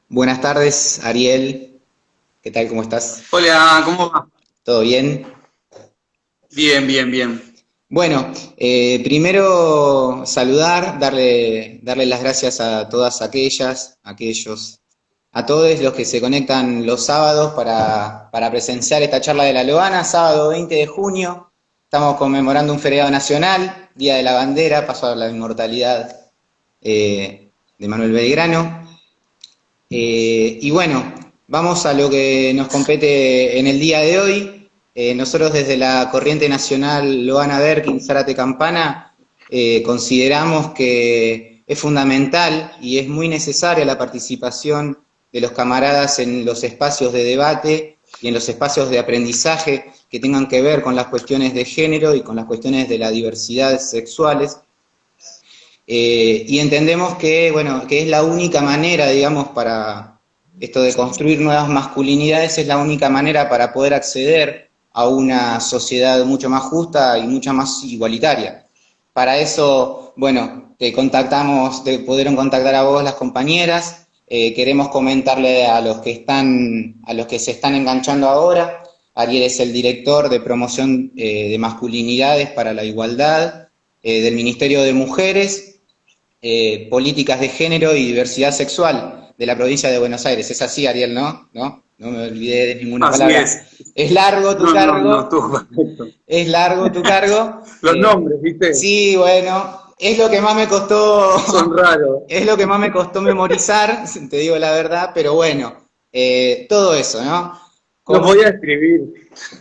Buenas tardes, Ariel. ¿Qué tal? ¿Cómo estás? Hola, ¿cómo va? ¿Todo bien? Bien, bien, bien. Bueno, primero saludar, darle las gracias a todas aquellas, aquellos, a todos los que se conectan los sábados para presenciar esta charla de la Loana, sábado 20 de junio. Estamos conmemorando un feriado nacional, Día de la Bandera, paso a la inmortalidad de Manuel Belgrano. Y bueno, vamos a lo que nos compete en el día de hoy. Nosotros desde la Corriente Nacional Loana Berkin, Zárate Campana, consideramos que es fundamental y es muy necesaria la participación de los camaradas en los espacios de debate y en los espacios de aprendizaje que tengan que ver con las cuestiones de género y con las cuestiones de la diversidad sexuales. Y entendemos que, bueno, que es la única manera, digamos, para esto de construir nuevas masculinidades, es la única manera para poder acceder a una sociedad mucho más justa y mucho más igualitaria. Para eso, bueno, te pudieron contactar a vos las compañeras, queremos comentarle a los que se están enganchando ahora. Ariel es el director de promoción de masculinidades para la igualdad del Ministerio de Mujeres, políticas de género y diversidad sexual de la provincia de Buenos Aires. Es así, Ariel, ¿no? No me olvidé de ninguna Así palabra. es. Es largo tu No, no, no, cargo, estuvo perfecto. es largo tu cargo. Los nombres, ¿viste? Sí, bueno, es lo que más me costó, Son raros. es lo que más me costó memorizar, te digo la verdad, pero bueno, todo eso, ¿no? Los Como, voy a escribir.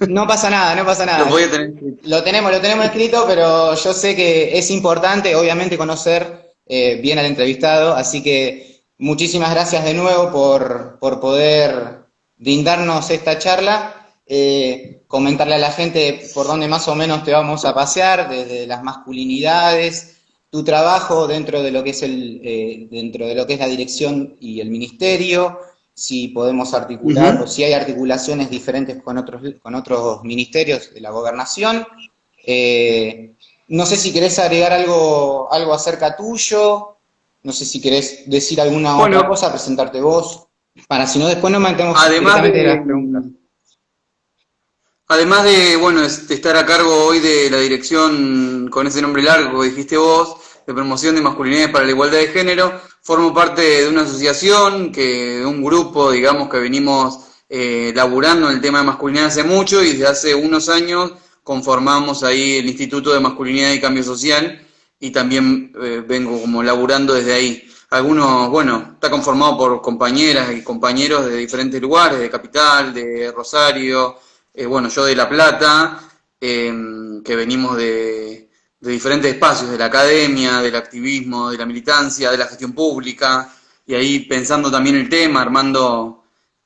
no pasa nada, no pasa Los nada. voy a tener escritos. Lo tenemos escrito, pero yo sé que es importante, obviamente, conocer bien al entrevistado, así que muchísimas gracias de nuevo por poder brindarnos esta charla, comentarle a la gente por dónde más o menos te vamos a pasear, desde las masculinidades, tu trabajo dentro de lo que es dentro de lo que es la dirección y el ministerio, si podemos articular o Ujú. si hay articulaciones diferentes con otros ministerios de la gobernación. Eh, no sé si querés agregar algo acerca tuyo, no sé si querés decir alguna otra Bueno, cosa, presentarte vos, para si no después nos metemos además directamente en de, las preguntas. además de, bueno, de estar a cargo hoy de la dirección con ese nombre largo que dijiste vos, de promoción de masculinidades para la igualdad de género, formo parte de una asociación, de un grupo, digamos, que venimos laburando en el tema de masculinidad hace mucho y desde hace unos años conformamos ahí el Instituto de Masculinidad y Cambio Social y también vengo como laburando desde ahí. Algunos, bueno, está conformado por compañeras y compañeros de diferentes lugares, de Capital, de Rosario, bueno, yo de La Plata, que venimos de diferentes espacios, de la academia, del activismo, de la militancia, de la gestión pública, y ahí pensando también el tema, armando,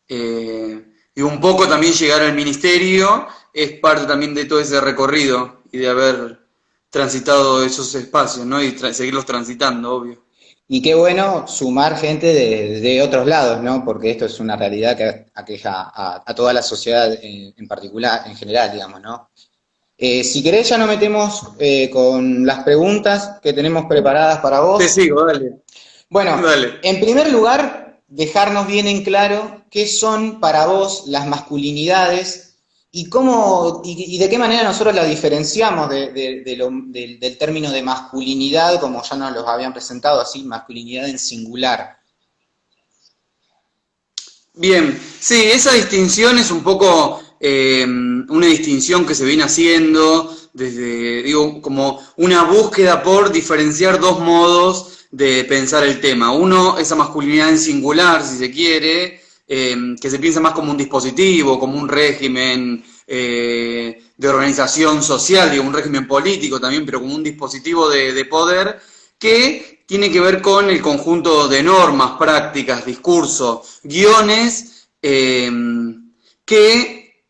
y un poco también llegar al ministerio, es parte también de todo ese recorrido y de haber transitado esos espacios, ¿no? Y seguirlos transitando, obvio. Y qué bueno sumar gente de otros lados, ¿no? Porque esto es una realidad que aqueja a toda la sociedad en particular, en general, digamos, ¿no? Si querés ya nos metemos con las preguntas que tenemos preparadas para Te vos. sigo, dale, Bueno, dale. en primer lugar, dejarnos bien en claro qué son para vos las masculinidades y cómo y de qué manera nosotros las diferenciamos del término de masculinidad, como ya nos los habían presentado, así, masculinidad en singular. Bien, sí, esa distinción es un poco una distinción que se viene haciendo desde, digo, como una búsqueda por diferenciar dos modos de pensar el tema. Uno, esa masculinidad en singular, si se quiere, que se piensa más como un dispositivo, como un régimen de organización social, digo, un régimen político también, pero como un dispositivo de poder que tiene que ver con el conjunto de normas, prácticas, discursos, guiones que,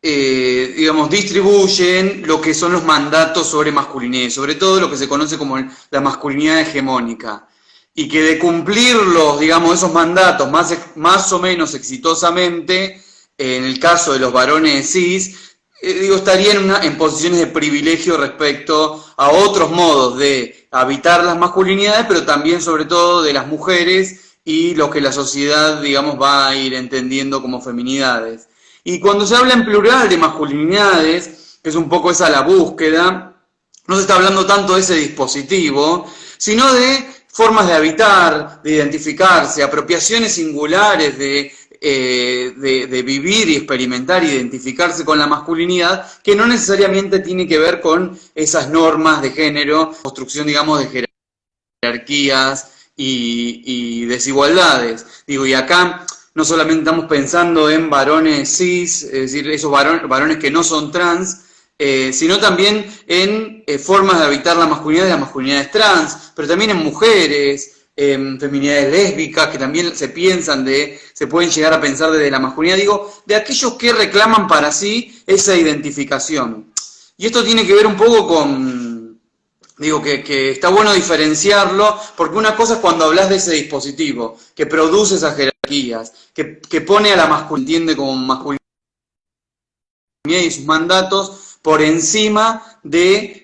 digamos, distribuyen lo que son los mandatos sobre masculinidad, sobre todo lo que se conoce como la masculinidad hegemónica. Y que de cumplirlos, digamos, esos mandatos más o menos exitosamente, en el caso de los varones cis, digo, estarían en posiciones de privilegio respecto a otros modos de habitar las masculinidades, pero también, sobre todo, de las mujeres y lo que la sociedad, digamos, va a ir entendiendo como feminidades. Y cuando se habla en plural de masculinidades, que es un poco esa la búsqueda, no se está hablando tanto de ese dispositivo, sino de formas de habitar, de identificarse, apropiaciones singulares de vivir y experimentar, identificarse con la masculinidad, que no necesariamente tiene que ver con esas normas de género, construcción, digamos, de jerarquías y desigualdades. Digo, y acá no solamente estamos pensando en varones cis, es decir, esos varones que no son trans, sino también en formas de habitar la masculinidad y las masculinidades trans, pero también en mujeres, feminidades lésbicas, que también se pueden llegar a pensar desde la masculinidad, digo, de aquellos que reclaman para sí esa identificación. Y esto tiene que ver un poco con, digo, que está bueno diferenciarlo, porque una cosa es cuando hablas de ese dispositivo, que produce esas jerarquías, que pone a la masculinidad, entiende como masculinidad y sus mandatos, por encima de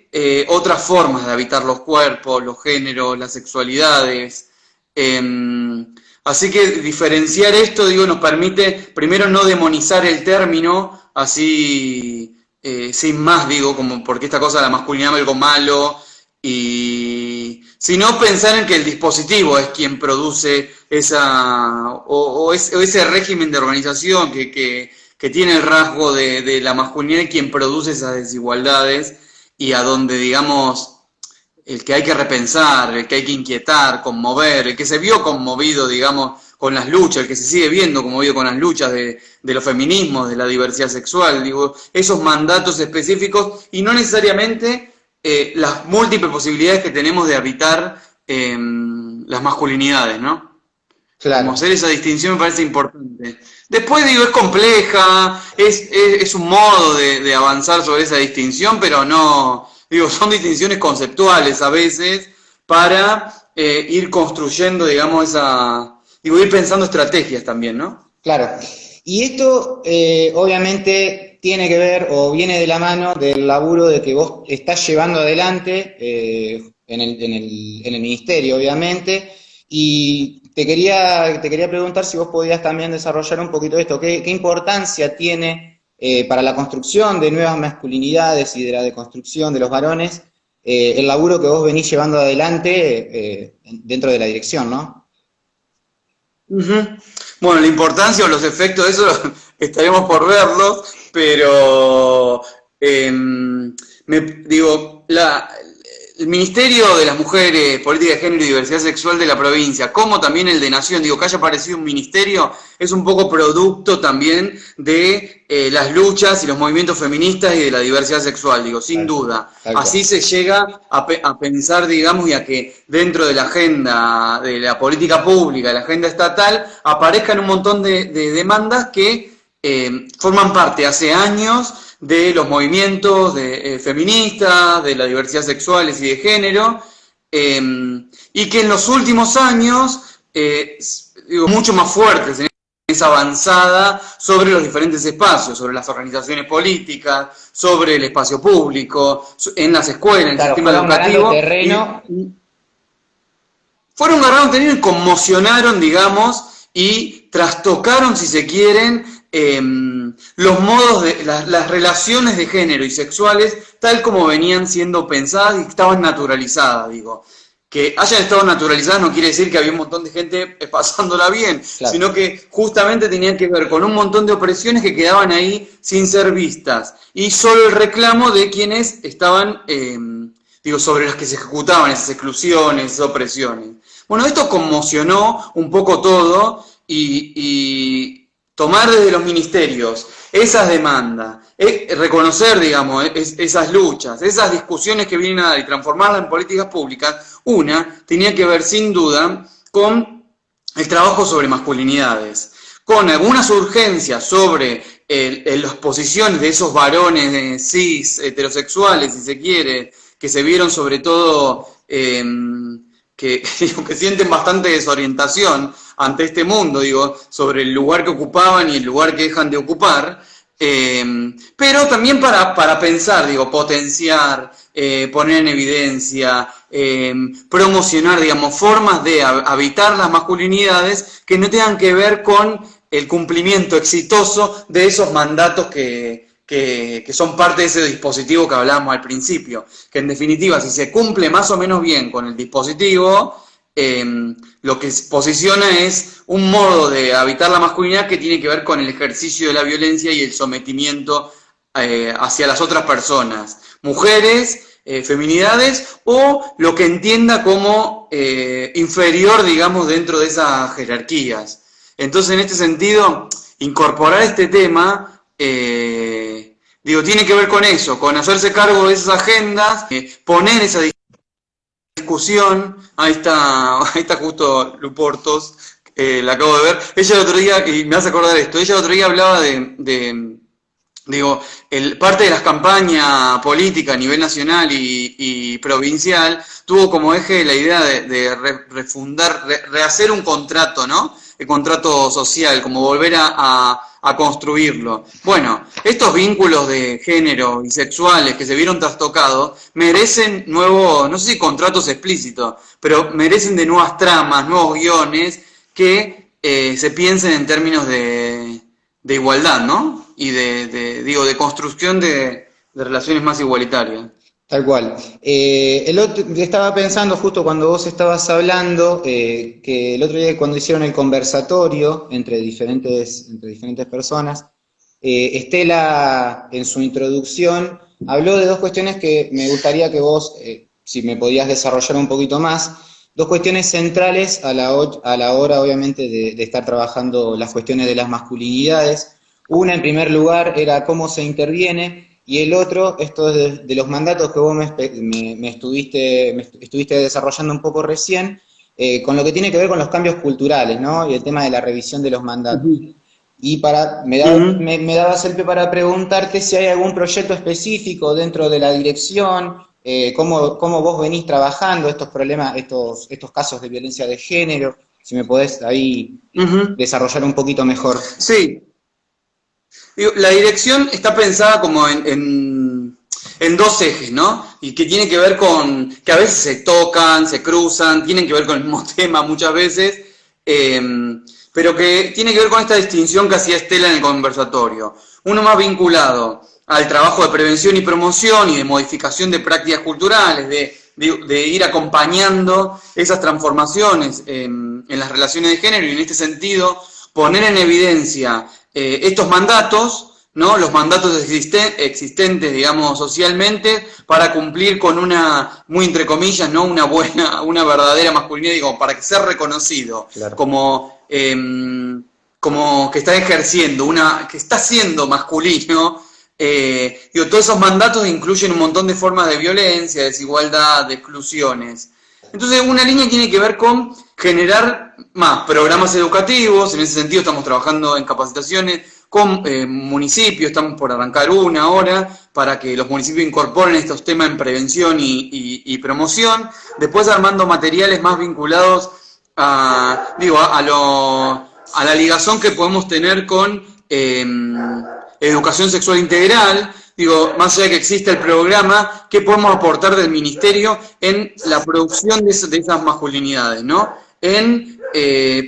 otras formas de habitar los cuerpos, los géneros, las sexualidades. Así que diferenciar esto, digo, nos permite primero no demonizar el término, así sin más, digo, como porque esta cosa de la masculinidad es algo malo, y sino pensar en que el dispositivo es quien produce ese régimen de organización que tiene el rasgo de la masculinidad y quien produce esas desigualdades, y a donde, digamos, el que hay que repensar, el que hay que inquietar, conmover, el que se vio conmovido, digamos, con las luchas, el que se sigue viendo conmovido con las luchas de los feminismos, de la diversidad sexual, digo, esos mandatos específicos, y no necesariamente las múltiples posibilidades que tenemos de habitar las masculinidades, ¿no? Claro. Como hacer esa distinción me parece importante. Después, digo, es compleja, es un modo de avanzar sobre esa distinción, pero no, digo, son distinciones conceptuales a veces para ir construyendo, digamos, ir pensando estrategias también, ¿no? Claro. Y esto obviamente tiene que ver o viene de la mano del laburo de que vos estás llevando adelante en el ministerio, obviamente, y te quería preguntar si vos podías también desarrollar un poquito esto. ¿Qué importancia tiene para la construcción de nuevas masculinidades y de la deconstrucción de los varones el laburo que vos venís llevando adelante dentro de la dirección, ¿no? Uh-huh. Bueno, la importancia o los efectos de eso estaremos por verlos, pero digo, el Ministerio de las Mujeres, Política de Género y Diversidad Sexual de la provincia, como también el de Nación, digo, que haya aparecido un ministerio, es un poco producto también de las luchas y los movimientos feministas y de la diversidad sexual, digo, sin duda. Así se llega a pensar, digamos, y a que dentro de la agenda de la política pública, de la agenda estatal, aparezcan un montón de demandas que forman parte hace años de los movimientos feministas, de la diversidad sexuales y de género, y que en los últimos años, digo, mucho más fuertes en esa avanzada sobre los diferentes espacios, sobre las organizaciones políticas, sobre el espacio público, en las escuelas, en el sistema educativo. Terreno. Fueron ganando terreno y conmocionaron, digamos, y trastocaron, si se quieren, los modos de las relaciones de género y sexuales tal como venían siendo pensadas y estaban naturalizadas, digo. Que hayan estado naturalizadas no quiere decir que había un montón de gente pasándola bien, claro, sino que justamente tenían que ver con un montón de opresiones que quedaban ahí sin ser vistas, y solo el reclamo de quienes estaban, digo, sobre los que se ejecutaban esas exclusiones, esas opresiones. Bueno, esto conmocionó un poco todo, y tomar desde los ministerios esas demandas, reconocer, digamos, esas luchas, esas discusiones que vienen a dar y transformarlas en políticas públicas, una tenía que ver sin duda con el trabajo sobre masculinidades, con algunas urgencias sobre las posiciones de esos varones cis, heterosexuales, si se quiere, que se vieron sobre todo, que sienten bastante desorientación ante este mundo, digo, sobre el lugar que ocupaban y el lugar que dejan de ocupar, Pero también para pensar, digo, potenciar, poner en evidencia, promocionar, digamos, formas de habitar las masculinidades que no tengan que ver con el cumplimiento exitoso de esos mandatos que son parte de ese dispositivo que hablábamos al principio. Que en definitiva, si se cumple más o menos bien con el dispositivo, lo que posiciona es un modo de habitar la masculinidad que tiene que ver con el ejercicio de la violencia y el sometimiento hacia las otras personas, mujeres, feminidades, o lo que entienda como inferior, digamos, dentro de esas jerarquías. Entonces, en este sentido, incorporar este tema, digo, tiene que ver con eso, con hacerse cargo de esas agendas, poner esa discusión. Ahí está justo Luportos, la acabo de ver. Ella el otro día, y me hace acordar esto, ella el otro día hablaba digo, parte de las campañas políticas a nivel nacional y provincial tuvo como eje la idea de refundar, rehacer un contrato, ¿no? El contrato social, como volver a construirlo. Bueno, estos vínculos de género y sexuales que se vieron trastocados merecen nuevos, no sé si contratos explícitos, pero merecen de nuevas tramas, nuevos guiones que se piensen en términos de igualdad, ¿no? Y de construcción de relaciones más igualitarias. Tal cual. Estaba pensando justo cuando vos estabas hablando, que el otro día cuando hicieron el conversatorio entre diferentes personas, Estela en su introducción habló de dos cuestiones que me gustaría que vos, si me podías desarrollar un poquito más, dos cuestiones centrales a la hora obviamente de estar trabajando las cuestiones de las masculinidades. Una, en primer lugar, era cómo se interviene, y el otro, esto de los mandatos que vos me estuviste desarrollando un poco recién, con lo que tiene que ver con los cambios culturales, ¿no? Y el tema de la revisión de los mandatos. Y me dabas el pie para preguntarte si hay algún proyecto específico dentro de la dirección, cómo vos venís trabajando estos problemas, estos casos de violencia de género, si me podés ahí desarrollar un poquito mejor. Sí. Digo, la dirección está pensada como en dos ejes, ¿no? Y que tiene que ver con, que a veces se tocan, se cruzan, tienen que ver con el mismo tema muchas veces, pero que tiene que ver con esta distinción que hacía Estela en el conversatorio. Uno más vinculado al trabajo de prevención y promoción y de modificación de prácticas culturales, de ir acompañando esas transformaciones en las relaciones de género, y en este sentido poner en evidencia estos mandatos, ¿no? Los mandatos existentes, digamos, socialmente, para cumplir con una, muy entre comillas, ¿no? Una verdadera masculinidad, digo, para que sea reconocido, claro, como que está ejerciendo, que está siendo masculino. Digo, todos esos mandatos incluyen un montón de formas de violencia, de desigualdad, de exclusiones. Entonces, una línea tiene que ver con generar más programas educativos. En ese sentido estamos trabajando en capacitaciones con municipios, estamos por arrancar una ahora, para que los municipios incorporen estos temas en prevención y promoción. Después armando materiales más vinculados a la ligazón que podemos tener con educación sexual integral. Digo, más allá de que exista el programa, ¿qué podemos aportar del ministerio en la producción de esas masculinidades, ¿no? En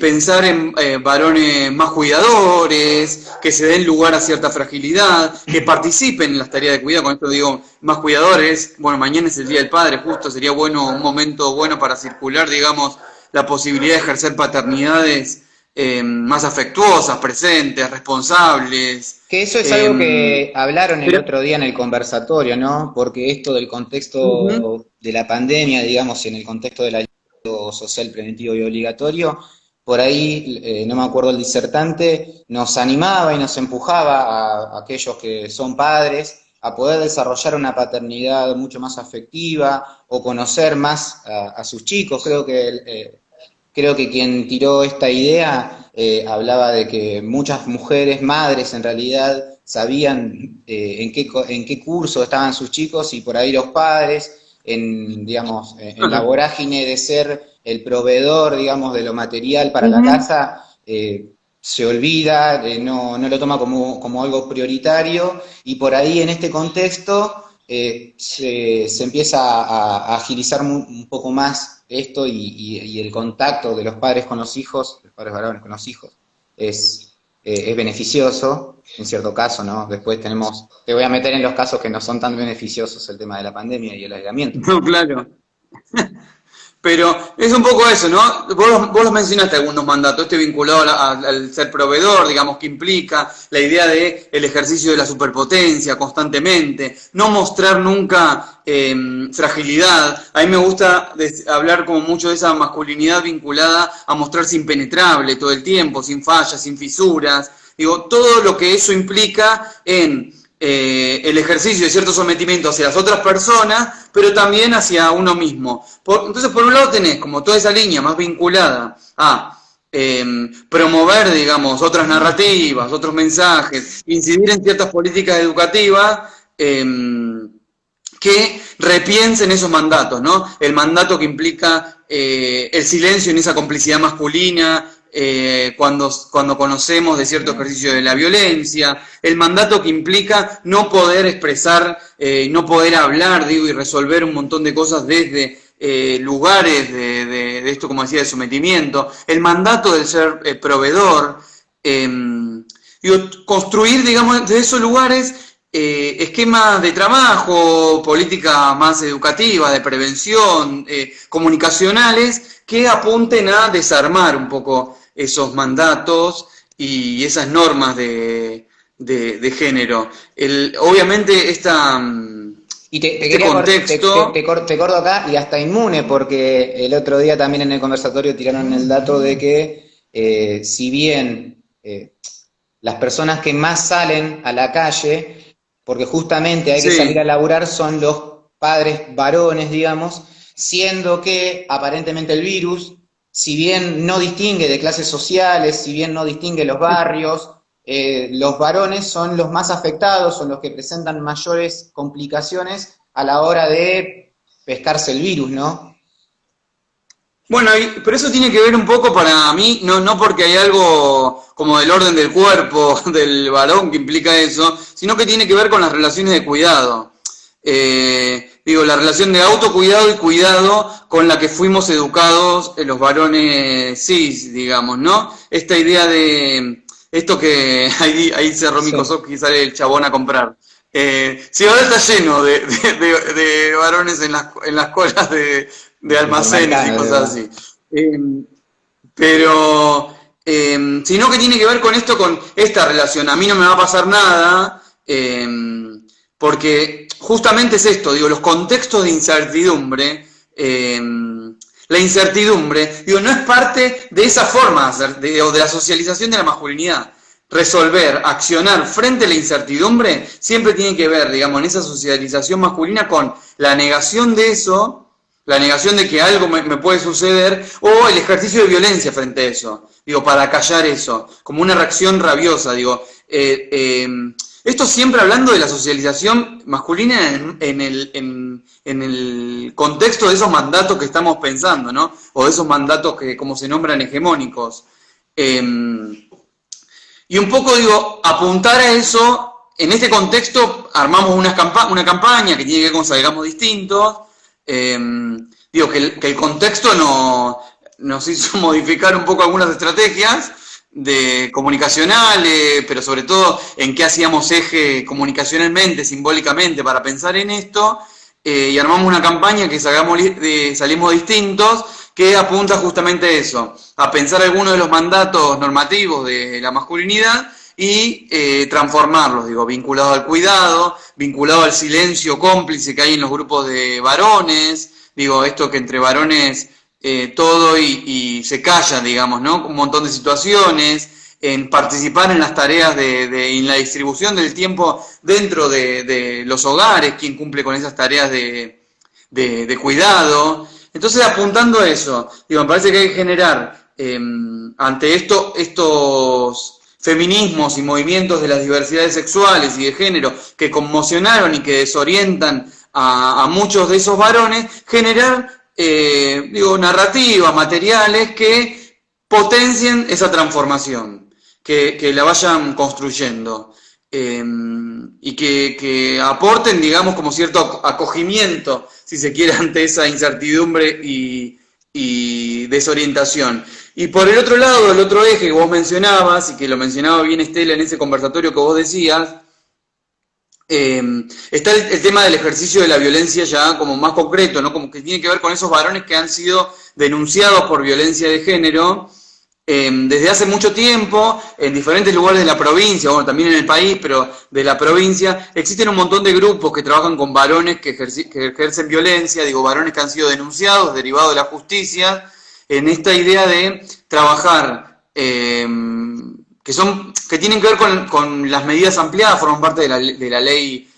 pensar en varones más cuidadores, que se den lugar a cierta fragilidad, que participen en las tareas de cuidado. Con esto digo, más cuidadores. Bueno, mañana es el Día del Padre, justo sería bueno, un momento bueno para circular, digamos, la posibilidad de ejercer paternidades más afectuosas, presentes, responsables. Que eso es algo que hablaron el otro día en el conversatorio, ¿no? Porque esto del contexto de la pandemia, digamos, y en el contexto del aislamiento social preventivo y obligatorio, por ahí, no me acuerdo el disertante, nos animaba y nos empujaba a aquellos que son padres a poder desarrollar una paternidad mucho más afectiva o conocer más a sus chicos. Creo que quien tiró esta idea hablaba de que muchas mujeres, madres en realidad, sabían en qué curso estaban sus chicos, y por ahí los padres, en la vorágine de ser el proveedor, digamos, de lo material para la casa, se olvida, no lo toma como algo prioritario, y por ahí en este contexto se empieza a agilizar un poco más esto y el contacto de los padres con los hijos, los padres varones con los hijos, es beneficioso en cierto caso, ¿no? Después te voy a meter en los casos que no son tan beneficiosos, el tema de la pandemia y el aislamiento. No, claro. Pero es un poco eso, ¿no? Vos los mencionaste algunos mandatos, vinculado al ser proveedor, digamos, que implica la idea de el ejercicio de la superpotencia constantemente, no mostrar nunca fragilidad. A mí me gusta hablar como mucho de esa masculinidad vinculada a mostrarse impenetrable todo el tiempo, sin fallas, sin fisuras. Digo, todo lo que eso implica en el ejercicio de cierto sometimiento hacia las otras personas, pero también hacia uno mismo. Entonces, por un lado tenés como toda esa línea más vinculada a promover, digamos, otras narrativas, otros mensajes, incidir en ciertas políticas educativas que repiensen esos mandatos, ¿no? El mandato que implica el silencio en esa complicidad masculina, cuando conocemos de cierto ejercicio de la violencia, el mandato que implica no poder expresar, no poder hablar, digo, y resolver un montón de cosas desde lugares de esto, como decía, de sometimiento, el mandato del ser proveedor, digo, construir, digamos, desde esos lugares esquemas de trabajo, política más educativa, de prevención, comunicacionales, que apunten a desarmar un poco esos mandatos y esas normas de género. Obviamente te corto acá, y hasta Inmune, porque el otro día también en el conversatorio tiraron el dato de que si bien las personas que más salen a la calle, porque justamente hay que salir a laburar, son los padres varones, digamos, siendo que aparentemente el virus, si bien no distingue de clases sociales, si bien no distingue los barrios, los varones son los más afectados, son los que presentan mayores complicaciones a la hora de pescarse el virus, ¿no? Bueno, pero eso tiene que ver un poco para mí, no porque hay algo como del orden del cuerpo del varón que implica eso, sino que tiene que ver con las relaciones de cuidado. Digo, la relación de autocuidado y cuidado con la que fuimos educados los varones cis, digamos, ¿no? Esta idea de esto que ahí cerró Microsoft y sale el chabón a comprar. Sí, ahora está lleno de varones en las colas de almacenes y cosas así. Pero, sino que tiene que ver con esto, con esta relación. A mí no me va a pasar nada, porque justamente es esto, digo, los contextos de incertidumbre, la incertidumbre, digo, no es parte de esa forma o de la socialización de la masculinidad. Resolver, accionar frente a la incertidumbre, siempre tiene que ver, digamos, en esa socialización masculina con la negación de eso, la negación de que algo me puede suceder, o el ejercicio de violencia frente a eso, digo, para callar eso, como una reacción rabiosa, digo. Esto siempre hablando de la socialización masculina en el contexto de esos mandatos que estamos pensando, ¿no? O de esos mandatos que, como se nombran, hegemónicos. Y un poco, digo, apuntar a eso, en este contexto armamos una campaña que tiene que ver con Salgamos Distintos. Digo, que el contexto nos hizo modificar un poco algunas estrategias comunicacionales, pero sobre todo en qué hacíamos eje comunicacionalmente, simbólicamente, para pensar en esto, y armamos una campaña que Salimos Distintos, que apunta justamente a eso, a pensar algunos de los mandatos normativos de la masculinidad y transformarlos, digo, vinculado al cuidado, vinculado al silencio cómplice que hay en los grupos de varones, digo, esto que entre varones todo y se callan, digamos, ¿no? Un montón de situaciones, en participar en las tareas en la distribución del tiempo dentro de los hogares, quien cumple con esas tareas de cuidado. Entonces, apuntando a eso, digo, me parece que hay que generar, ante estos feminismos y movimientos de las diversidades sexuales y de género que conmocionaron y que desorientan a muchos de esos varones, generar narrativas, materiales que potencien esa transformación. que la vayan construyendo. Y que aporten, digamos, como cierto acogimiento, si se quiere, ante esa incertidumbre y desorientación. Y por el otro lado, el otro eje que vos mencionabas, y que lo mencionaba bien Estela en ese conversatorio que vos decías, está el tema del ejercicio de la violencia ya como más concreto, ¿no? Como que tiene que ver con esos varones que han sido denunciados por violencia de género desde hace mucho tiempo, en diferentes lugares de la provincia, bueno, también en el país, pero de la provincia, existen un montón de grupos que trabajan con varones que ejercen violencia, digo, varones que han sido denunciados, derivados de la justicia, en esta idea de trabajar, que tienen que ver con las medidas ampliadas, forman parte de la ley,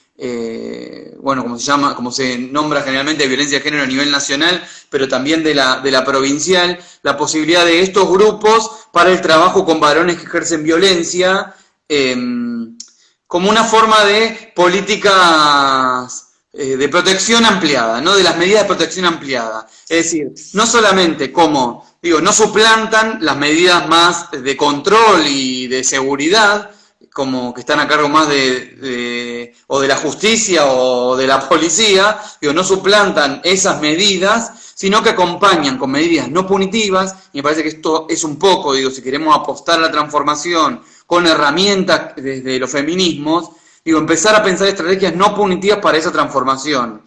bueno, como se nombra generalmente, de violencia de género a nivel nacional, pero también de la provincial, la posibilidad de estos grupos para el trabajo con varones que ejercen violencia, como una forma de políticas de protección ampliada, ¿no? De las medidas de protección ampliada. Es decir, no solamente no suplantan las medidas más de control y de seguridad, como que están a cargo más o de la justicia o de la policía, no suplantan esas medidas, sino que acompañan con medidas no punitivas, y me parece que esto es un poco, si queremos apostar a la transformación con herramientas desde los feminismos, empezar a pensar estrategias no punitivas para esa transformación.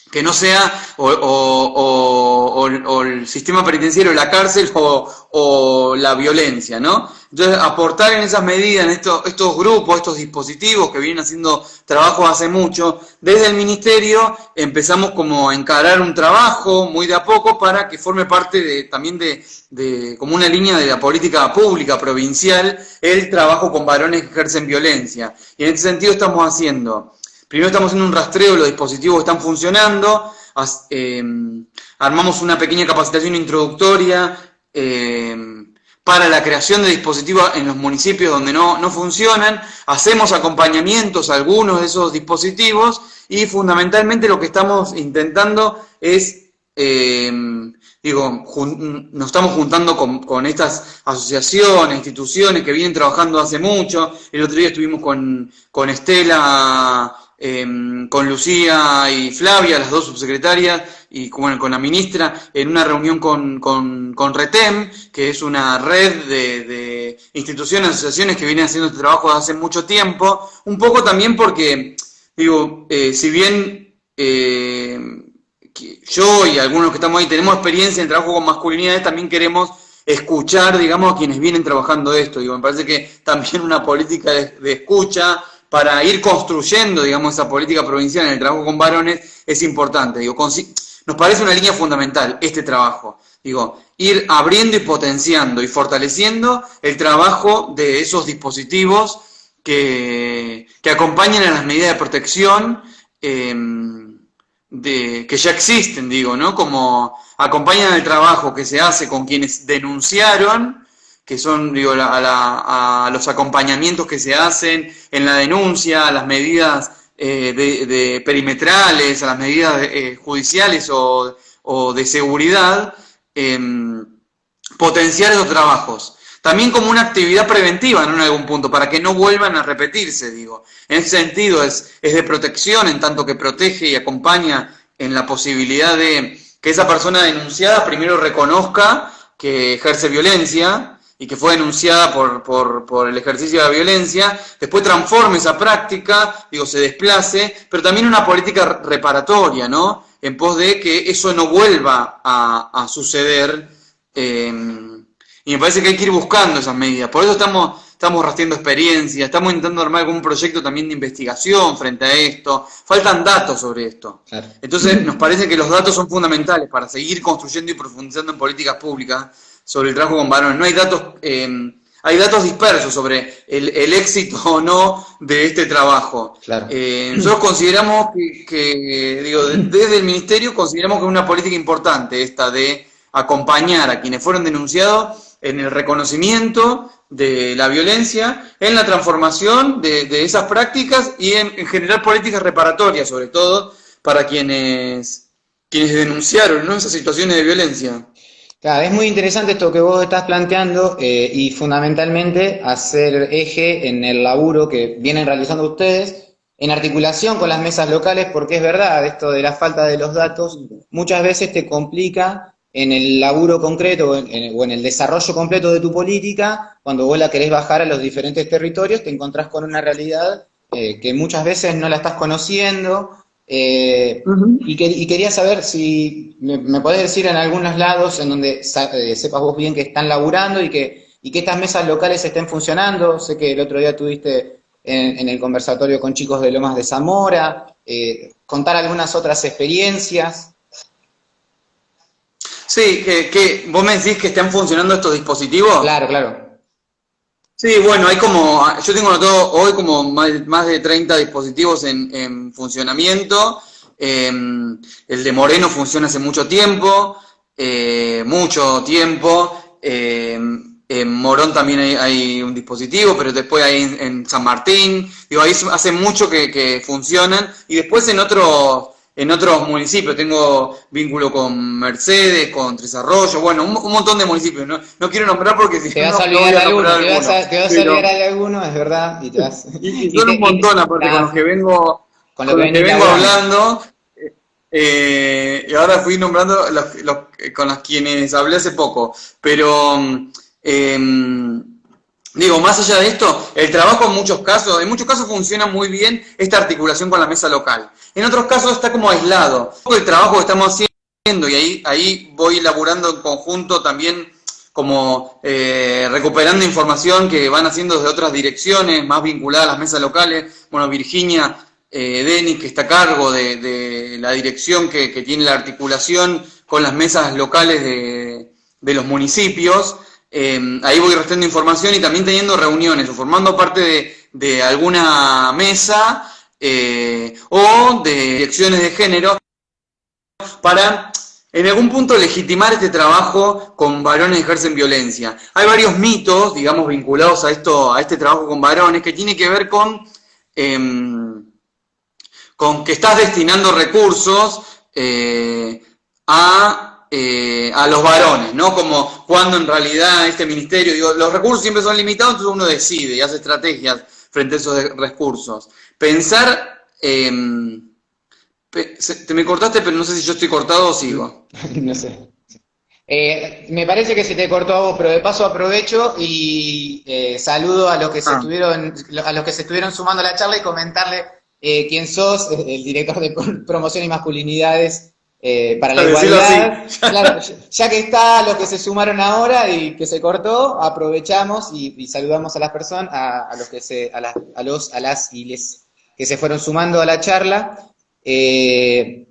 Que no sea o el sistema penitenciario, la cárcel o la violencia, ¿no? Entonces, aportar en esas medidas, en estos grupos, estos dispositivos que vienen haciendo trabajo hace mucho, desde el Ministerio empezamos como a encarar un trabajo muy de a poco para que forme parte también de como una línea de la política pública provincial, el trabajo con varones que ejercen violencia. Y en ese sentido primero estamos haciendo un rastreo de los dispositivos que están funcionando, armamos una pequeña capacitación introductoria para la creación de dispositivos en los municipios donde no funcionan, hacemos acompañamientos a algunos de esos dispositivos y fundamentalmente lo que estamos intentando es, nos estamos juntando con estas asociaciones, instituciones que vienen trabajando hace mucho. El otro día estuvimos con Estela, con Lucía y Flavia, las dos subsecretarias, y con la ministra, en una reunión con RETEM, que es una red de instituciones, asociaciones que vienen haciendo este trabajo desde hace mucho tiempo, un poco también porque, si bien yo y algunos que estamos ahí tenemos experiencia en trabajo con masculinidades, también queremos escuchar, a quienes vienen trabajando esto. Me parece que también una política de escucha para ir construyendo, esa política provincial en el trabajo con varones es importante. Nos parece una línea fundamental este trabajo. Ir abriendo y potenciando y fortaleciendo el trabajo de esos dispositivos que acompañan a las medidas de protección que ya existen, ¿no? Como acompañan el trabajo que se hace con quienes denunciaron, que son a los acompañamientos que se hacen en la denuncia, a las medidas de perimetrales, a las medidas judiciales o de seguridad, potenciar esos trabajos. También como una actividad preventiva, ¿no? En algún punto, para que no vuelvan a repetirse, En ese sentido es de protección, en tanto que protege y acompaña en la posibilidad de que esa persona denunciada primero reconozca que ejerce violencia, y que fue denunciada por el ejercicio de la violencia, después transforme esa práctica, se desplace, pero también una política reparatoria, ¿no? En pos de que eso no vuelva a suceder, y me parece que hay que ir buscando esas medidas. Por eso estamos rastreando experiencias, estamos intentando armar algún proyecto también de investigación frente a esto. Faltan datos sobre esto. Claro. Entonces, nos parece que los datos son fundamentales para seguir construyendo y profundizando en políticas públicas sobre el trabajo con varones. No hay datos, hay datos dispersos sobre el éxito o no de este trabajo. Claro. Nosotros consideramos desde el Ministerio consideramos que es una política importante esta de acompañar a quienes fueron denunciados en el reconocimiento de la violencia, en la transformación de esas prácticas y en generar políticas reparatorias, sobre todo para quienes denunciaron, ¿no? Esas situaciones de violencia. Claro, es muy interesante esto que vos estás planteando y fundamentalmente hacer eje en el laburo que vienen realizando ustedes en articulación con las mesas locales, porque es verdad, esto de la falta de los datos muchas veces te complica en el laburo concreto o en el desarrollo completo de tu política. Cuando vos la querés bajar a los diferentes territorios, te encontrás con una realidad que muchas veces no la estás conociendo. Ujú. Y quería saber si me podés decir en algunos lados en donde sepas vos bien que están laburando y que estas mesas locales estén funcionando. Sé que el otro día tuviste en el conversatorio con chicos de Lomas de Zamora, contar algunas otras experiencias. Sí, que vos me decís que están funcionando estos dispositivos. Claro, claro. Sí, bueno, hay como, yo tengo notado hoy como más de 30 dispositivos en funcionamiento. El de Moreno funciona hace mucho tiempo, mucho tiempo. En Morón también hay un dispositivo, pero después hay en San Martín. Digo, ahí hace mucho que funcionan. Y después en otros municipios, tengo vínculo con Mercedes, con Tres Arroyos, bueno, un montón de municipios. No, no quiero nombrar porque si Te no, vas a no olvidar voy de a alguno, nombrar alguno. te vas a olvidar Pero, de alguno, es verdad, y te vas, y son un montón aparte con los que con lo con que los que venís vengo laburando. hablando. Y ahora fui nombrando con las quienes hablé hace poco. Pero digo, más allá de esto, el trabajo en muchos casos funciona muy bien esta articulación con la mesa local. En otros casos está como aislado. El trabajo que estamos haciendo, y ahí voy laburando en conjunto también como recuperando información que van haciendo desde otras direcciones, más vinculadas a las mesas locales. Bueno, Virginia Denis, que está a cargo de la dirección que tiene la articulación con las mesas locales de los municipios. Ahí voy restando información y también teniendo reuniones o formando parte de alguna mesa o de direcciones de género para en algún punto legitimar este trabajo con varones que ejercen violencia. Hay varios mitos, digamos, vinculados a este trabajo con varones que tiene que ver con que estás destinando recursos a los varones, ¿no? Como cuando en realidad este ministerio, digo, los recursos siempre son limitados, entonces uno decide y hace estrategias frente a esos recursos. Pensar, te me cortaste, pero no sé si yo estoy cortado o sigo. No sé. Me parece que se te cortó a vos, pero de paso aprovecho y saludo a los que Ah, a los que se estuvieron sumando a la charla y comentarle quién sos, el director de promoción y masculinidades para la a decirlo así. igualdad. Claro, ya que está los que se sumaron ahora y que se cortó, aprovechamos y saludamos a las personas, a los que a las y les que se fueron sumando a la charla. Eh,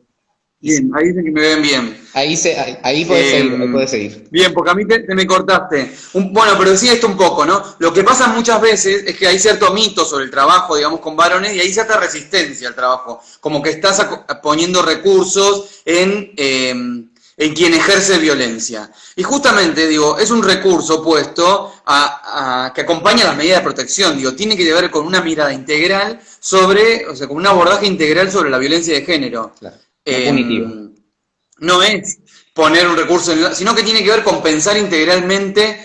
y Bien, ahí dicen que me ven bien. ahí podés Eh, seguir, ahí podés seguir. bien, porque a mí te me cortaste. Bueno, pero decía esto un poco, ¿no? Lo que pasa muchas veces es que hay cierto mito sobre el trabajo, digamos, con varones y hay cierta resistencia al trabajo, como que estás poniendo recursos en quien ejerce violencia. Y justamente, digo, es un recurso puesto que acompaña las medidas de protección, digo, tiene que ver con una mirada integral sobre, o sea, con un abordaje integral sobre la violencia de género. Claro, no punitivo. Eh, no es poner un recurso, sino que tiene que ver con pensar integralmente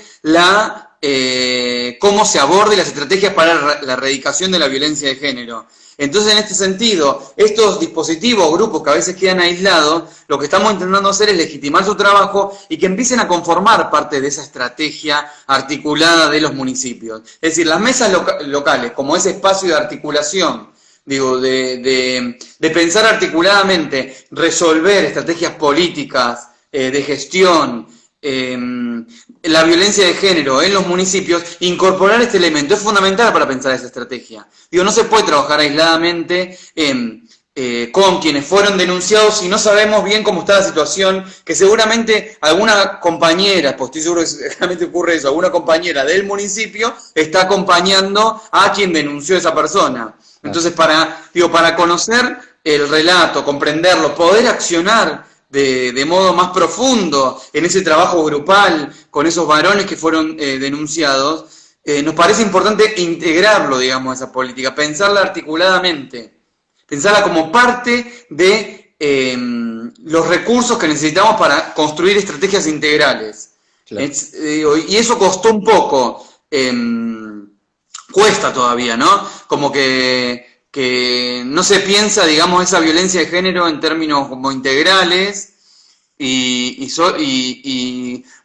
cómo se aborde las estrategias para la erradicación de la violencia de género. Entonces, en este sentido, estos dispositivos, grupos que a veces quedan aislados, lo que estamos intentando hacer es legitimar su trabajo y que empiecen a conformar parte de esa estrategia articulada de los municipios. Es decir, las mesas locales, como ese espacio de articulación, digo, de pensar articuladamente, resolver estrategias políticas, de gestión, la violencia de género en los municipios, incorporar este elemento es fundamental para pensar esa estrategia. Digo, no se puede trabajar aisladamente con quienes fueron denunciados si no sabemos bien cómo está la situación, que seguramente alguna compañera, pues estoy seguro que realmente ocurre eso, alguna compañera del municipio está acompañando a quien denunció a esa persona. Claro. Entonces, para conocer el relato, comprenderlo, poder accionar de modo más profundo en ese trabajo grupal con esos varones que fueron denunciados, nos parece importante integrarlo, digamos, a esa política, pensarla articuladamente, pensarla como parte de los recursos que necesitamos para construir estrategias integrales. Claro. Y eso costó un poco, cuesta todavía, ¿no? Como que no se piensa, digamos, esa violencia de género en términos como integrales y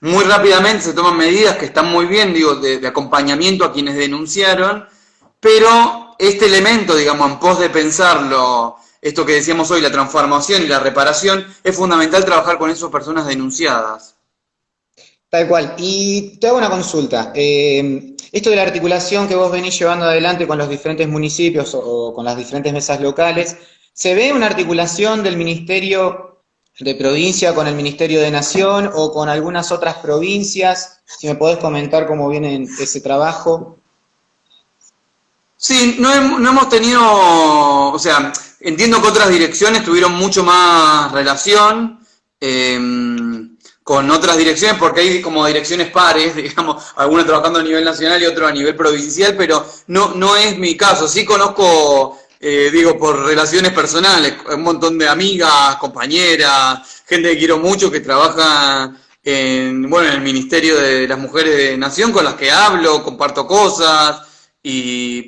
muy rápidamente se toman medidas que están muy bien, digo, de acompañamiento a quienes denunciaron, pero este elemento, digamos, en pos de pensarlo, esto que decíamos hoy, la transformación y la reparación, es fundamental trabajar con esas personas denunciadas. Tal cual. Y te hago una consulta. Esto de la articulación que vos venís llevando adelante con los diferentes municipios o con las diferentes mesas locales, ¿se ve una articulación del Ministerio de Provincia con el Ministerio de Nación o con algunas otras provincias? Si me podés comentar cómo viene ese trabajo. Sí, no hemos tenido, o sea, entiendo que otras direcciones tuvieron mucho más relación con otras direcciones, porque hay como direcciones pares, digamos, algunas trabajando a nivel nacional y otras a nivel provincial, pero no es mi caso. Sí conozco, digo, por relaciones personales, un montón de amigas, compañeras, gente que quiero mucho que trabaja en el Ministerio de las Mujeres de Nación, con las que hablo, comparto cosas.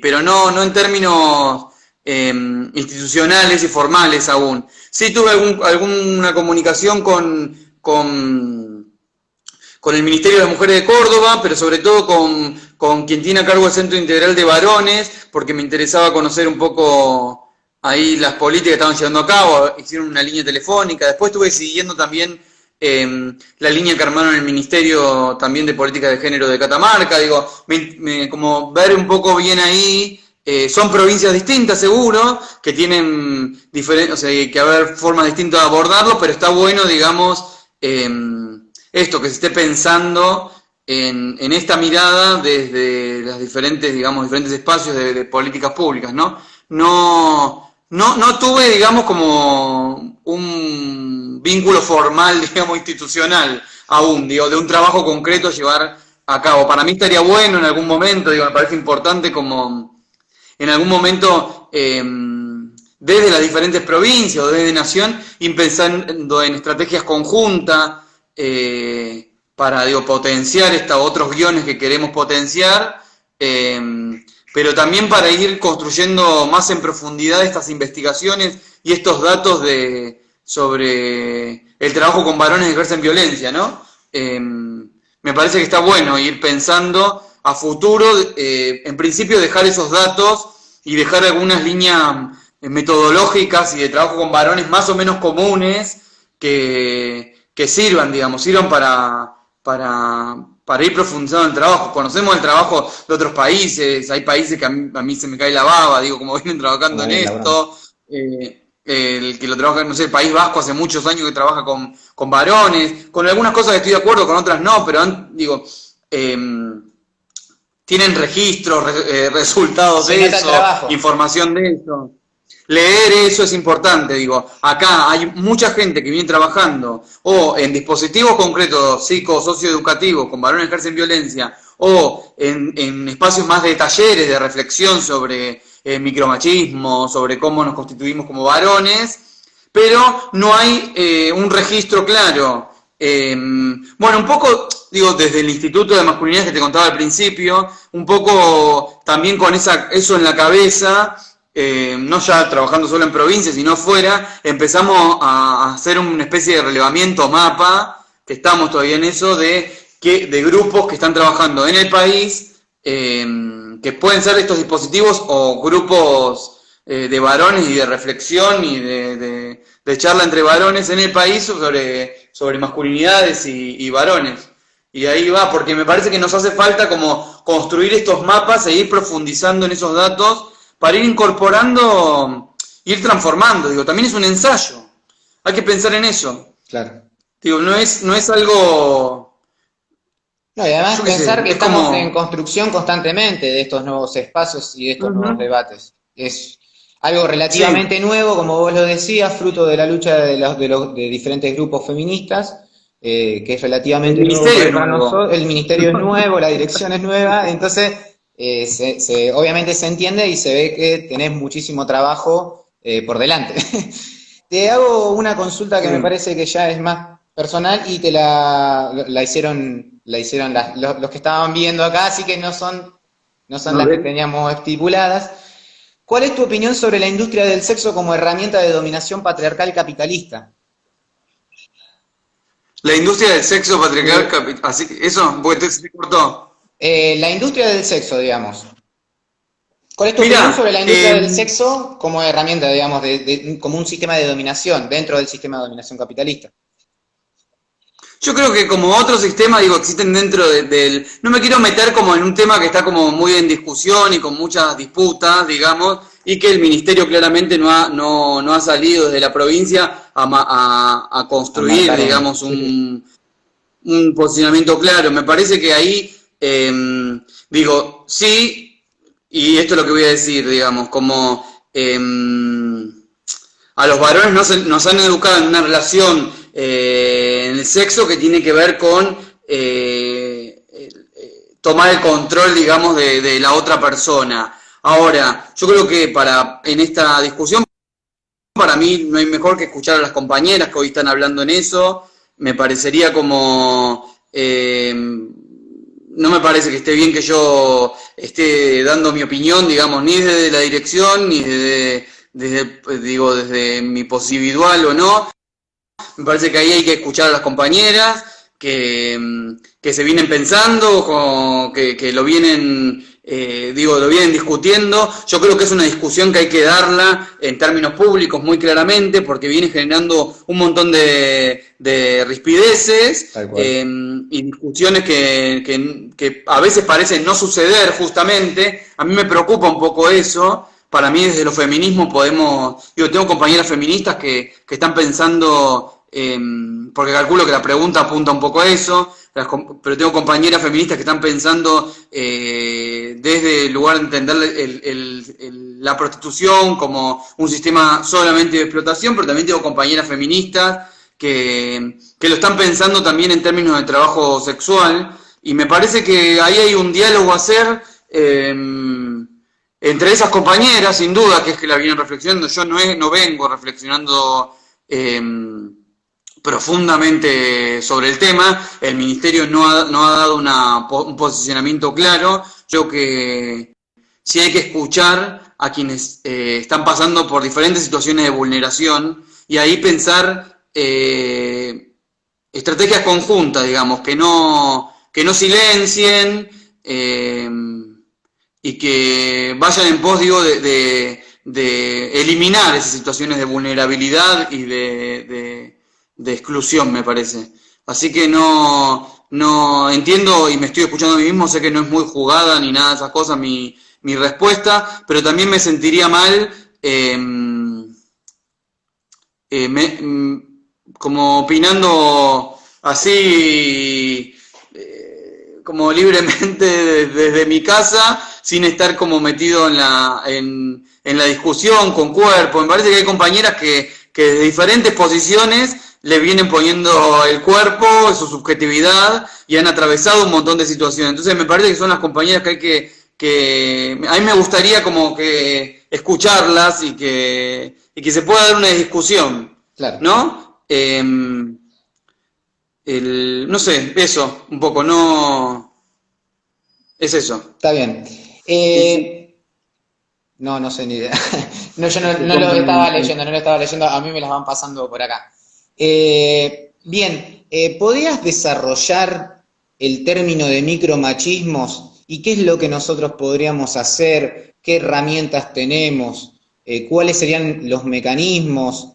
Pero no en términos institucionales y formales aún. Sí tuve alguna comunicación con el Ministerio de las Mujeres de Córdoba, pero sobre todo con quien tiene a cargo el Centro Integral de Varones, porque me interesaba conocer un poco ahí las políticas que estaban llevando a cabo. Hicieron una línea telefónica. Después estuve siguiendo también la línea que armaron el Ministerio también de Política de Género de Catamarca, digo, como ver un poco bien ahí, son provincias distintas seguro, que tienen diferentes, o sea, hay que haber formas distintas de abordarlo, pero está bueno, digamos, esto, que se esté pensando en esta mirada desde las diferentes, digamos, diferentes espacios de políticas públicas, ¿no? No tuve, digamos, como un vínculo formal, digamos, institucional aún, digo, de un trabajo concreto llevar a cabo. Para mí estaría bueno en algún momento, digo, me parece importante como en algún momento desde las diferentes provincias o desde Nación, ir pensando en estrategias conjuntas para, digo, potenciar otros guiones que queremos potenciar, pero también para ir construyendo más en profundidad estas investigaciones y estos datos sobre el trabajo con varones que ejercen violencia, ¿no? Me parece que está bueno ir pensando a futuro, en principio dejar esos datos y dejar algunas líneas metodológicas y de trabajo con varones más o menos comunes que sirvan, digamos, para ir profundizando en el trabajo. Conocemos el trabajo de otros países, hay países que a mí se me cae la baba, digo, como vienen trabajando en esto. El que lo trabaja, no sé, el País Vasco hace muchos años que trabaja con varones, con algunas cosas que estoy de acuerdo, con otras no, pero digo, tienen registros, resultados de eso, información de eso. Leer eso es importante, digo. Acá hay mucha gente que viene trabajando o en dispositivos concretos socioeducativos con varones que ejercen violencia o en espacios más de talleres, de reflexión sobre micromachismo, sobre cómo nos constituimos como varones, pero no hay un registro claro. Un poco, digo, desde el Instituto de Masculinidades que te contaba al principio, un poco también con eso en la cabeza, no ya trabajando solo en provincias, sino fuera, empezamos a hacer una especie de relevamiento, mapa, que estamos todavía en eso, de grupos que están trabajando en el país, que pueden ser estos dispositivos o grupos de varones y de reflexión y de charla entre varones en el país sobre masculinidades y varones. Y ahí va, porque me parece que nos hace falta como construir estos mapas e ir profundizando en esos datos para ir incorporando, ir transformando. Digo, también es un ensayo. Hay que pensar en eso. Claro. Digo, no es algo... No, y además pensar que estamos en construcción constantemente de estos nuevos espacios y de estos nuevos debates. Es algo relativamente nuevo, como vos lo decías, fruto de la lucha de diferentes grupos feministas, que es relativamente nuevo para nosotros. El ministerio es nuevo, la dirección es nueva, entonces obviamente se entiende y se ve que tenés muchísimo trabajo por delante. Te hago una consulta que me Sí. parece que ya es más personal y te la hicieron, los que estaban viendo acá, así que no son las que Ok. teníamos estipuladas. ¿Cuál es tu opinión sobre la industria del sexo como herramienta de dominación patriarcal capitalista? La industria del sexo patriarcal, Eh, así, eso, porque se cortó. la industria del sexo, digamos. ¿Cuál es tu opinión sobre Mira, la industria del sexo como herramienta, digamos, como un sistema de dominación dentro del sistema de dominación capitalista? yo creo que como otros sistemas, digo, existen dentro del... No me quiero meter como en un tema que está como muy en discusión y con muchas disputas, digamos, y que el ministerio claramente no ha salido desde la provincia a A construir, marcar un... digamos, un posicionamiento claro. Me parece que ahí, digo, sí, y esto es lo que voy a decir, digamos, como a los varones nos han educado en una relación en el sexo que tiene que ver con tomar el control, digamos, de la otra persona. Ahora, yo creo que en esta discusión, para mí no hay mejor que escuchar a las compañeras que hoy están hablando en eso. Me parecería como... no me parece que esté bien que yo esté dando mi opinión, digamos, ni desde la dirección, ni desde mi posibilidad o no. Me parece que ahí hay que escuchar a las compañeras que se vienen pensando, que lo vienen, lo vienen discutiendo. Yo creo que es una discusión que hay que darla en términos públicos muy claramente, porque viene generando un montón de rispideces Tal cual. y discusiones que a veces parecen no suceder justamente. A mí me preocupa un poco eso. Para mí desde los feminismos tengo compañeras feministas que están pensando, porque calculo que la pregunta apunta un poco a eso, pero tengo compañeras feministas que están pensando desde el lugar de entender la prostitución como un sistema solamente de explotación, pero también tengo compañeras feministas que lo están pensando también en términos de trabajo sexual, y me parece que ahí hay un diálogo a hacer. Entre esas compañeras, sin duda, que es que la vienen reflexionando, yo no vengo reflexionando profundamente sobre el tema, el ministerio no ha dado un posicionamiento claro. Yo que sí hay que escuchar a quienes están pasando por diferentes situaciones de vulneración y ahí pensar estrategias conjuntas, digamos, que no silencien, y que vayan en pos, digo, de eliminar esas situaciones de vulnerabilidad y de exclusión, me parece. Así que no entiendo y me estoy escuchando a mí mismo, sé que no es muy jugada ni nada de esas cosas mi respuesta, pero también me sentiría mal como opinando así como libremente desde mi casa, sin estar como metido en la discusión con cuerpo. Me parece que hay compañeras que desde diferentes posiciones le vienen poniendo el cuerpo, su subjetividad, y han atravesado un montón de situaciones. Entonces me parece que son las compañeras que hay que a mí me gustaría como que escucharlas y que se pueda dar una discusión, Claro, ¿no? No sé, eso, un poco, no, es eso. está bien. Y sí, No sé ni idea. No, yo no, te no lo estaba complementan. leyendo, no lo estaba leyendo, a mí me las van pasando por acá. Bien, ¿podrías desarrollar el término de micromachismos y qué es lo que nosotros podríamos hacer? ¿Qué herramientas tenemos? ¿Cuáles serían los mecanismos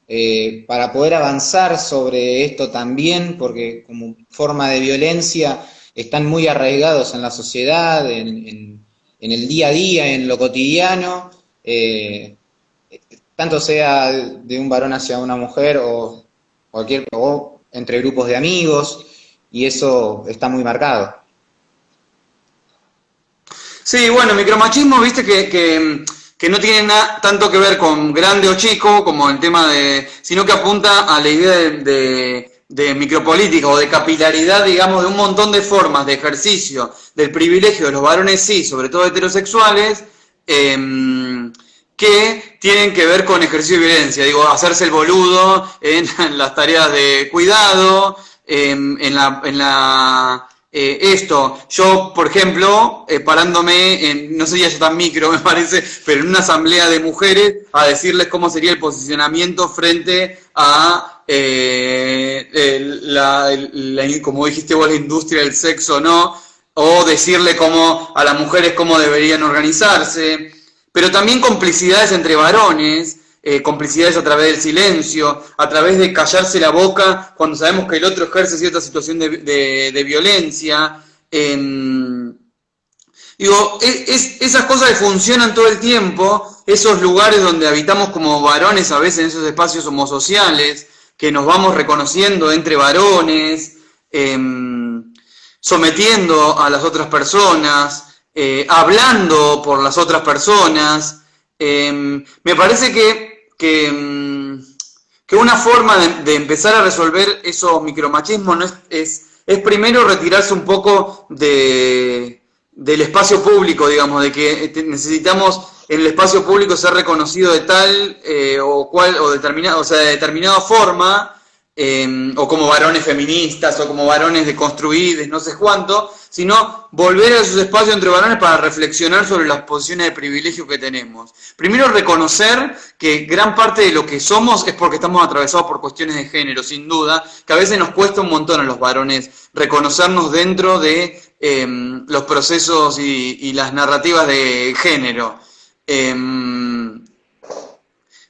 para poder avanzar sobre esto también? Porque como forma de violencia están muy arraigados en la sociedad, en el día a día, en lo cotidiano. eh, Tanto sea de un varón hacia una mujer o entre grupos de amigos, y eso está muy marcado. Sí, bueno, micromachismo, viste que no tiene tanto que ver con grande o chico, como el tema sino que apunta a la idea de micropolítica o de capilaridad, digamos, de un montón de formas de ejercicio del privilegio de los varones, sí, sobre todo heterosexuales, que tienen que ver con ejercicio de violencia, digo, hacerse el boludo en las tareas de cuidado, esto, yo, por ejemplo, parándome en, no sería yo tan micro, me parece, pero en una asamblea de mujeres, a decirles cómo sería el posicionamiento frente a, como dijiste vos, la industria del sexo, ¿no? O decirle cómo a las mujeres cómo deberían organizarse, pero también complicidades entre varones, complicidades a través del silencio, a través de callarse la boca cuando sabemos que el otro ejerce cierta situación de violencia. Digo, esas cosas que funcionan todo el tiempo, esos lugares donde habitamos como varones, a veces en esos espacios homosociales, que nos vamos reconociendo entre varones, sometiendo a las otras personas, hablando por las otras personas. Me parece que una forma de empezar a resolver esos micromachismos no es primero retirarse un poco del espacio público, digamos, de que necesitamos en el espacio público ser reconocido de tal o de determinada forma, o como varones feministas, o como varones deconstruidos, no sé cuánto, sino volver a esos espacios entre varones para reflexionar sobre las posiciones de privilegio que tenemos. Primero, reconocer que gran parte de lo que somos es porque estamos atravesados por cuestiones de género, sin duda, que a veces nos cuesta un montón a los varones reconocernos dentro de los procesos y las narrativas de género.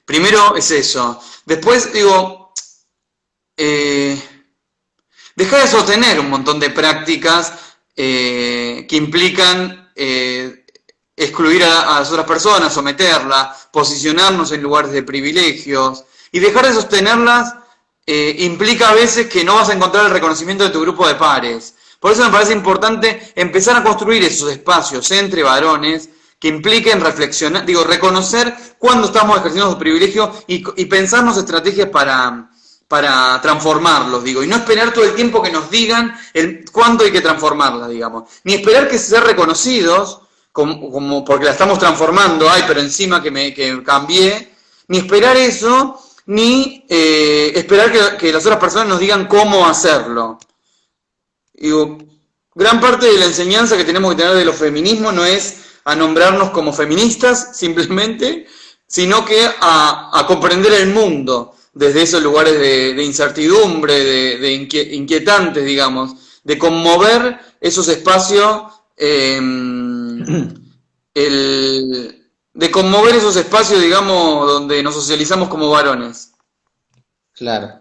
Primero es eso. Después, digo, dejar de sostener un montón de prácticas que implican excluir a las otras personas, someterlas, posicionarnos en lugares de privilegios, y dejar de sostenerlas implica a veces que no vas a encontrar el reconocimiento de tu grupo de pares. Por eso me parece importante empezar a construir esos espacios entre varones que impliquen reflexionar, digo, reconocer cuándo estamos ejerciendo su privilegio y pensarnos estrategias para transformarlos, digo, y no esperar todo el tiempo que nos digan cuándo hay que transformarlas, digamos, ni esperar que ser reconocidos como porque la estamos transformando, pero encima que cambié, ni esperar eso, ni esperar que las otras personas nos digan cómo hacerlo. Digo, gran parte de la enseñanza que tenemos que tener de los feminismos no es a nombrarnos como feministas, simplemente, sino que a comprender el mundo desde esos lugares de incertidumbre, de inquietantes, digamos, de conmover esos espacios, de conmover esos espacios, digamos, donde nos socializamos como varones. Claro.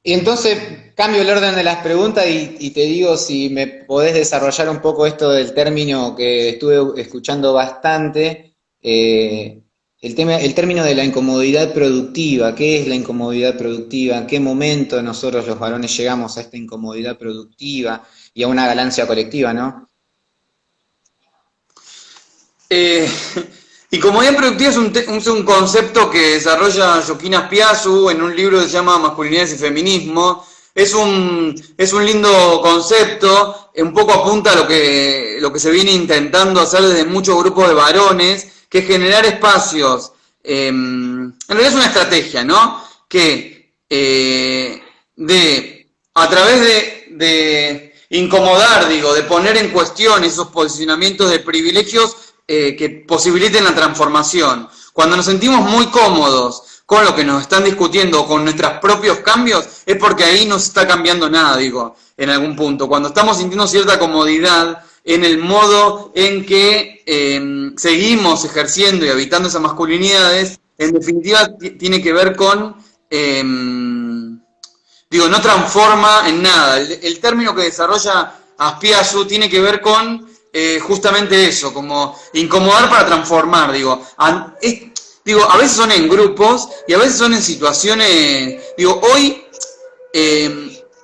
Y entonces cambio el orden de las preguntas y te digo si me podés desarrollar un poco esto del término que estuve escuchando bastante, el término de la incomodidad productiva. ¿Qué es la incomodidad productiva? ¿En qué momento nosotros los varones llegamos a esta incomodidad productiva y a una ganancia colectiva, no? Incomodidad productiva es un concepto que desarrolla Joaquín Aspiazu en un libro que se llama Masculinidades y Feminismo. Es un lindo concepto, un poco apunta a lo que se viene intentando hacer desde muchos grupos de varones, que es generar espacios, en realidad es una estrategia, ¿no? Que a través de incomodar, digo, de poner en cuestión esos posicionamientos de privilegios que posibiliten la transformación. Cuando nos sentimos muy cómodos con lo que nos están discutiendo, con nuestros propios cambios, es porque ahí no se está cambiando nada, digo, en algún punto. Cuando estamos sintiendo cierta comodidad en el modo en que seguimos ejerciendo y habitando esas masculinidades, en definitiva tiene que ver con, no transforma en nada. El término que desarrolla Aspiazu tiene que ver con justamente eso, como incomodar para transformar, digo, a veces son en grupos y a veces son en situaciones, hoy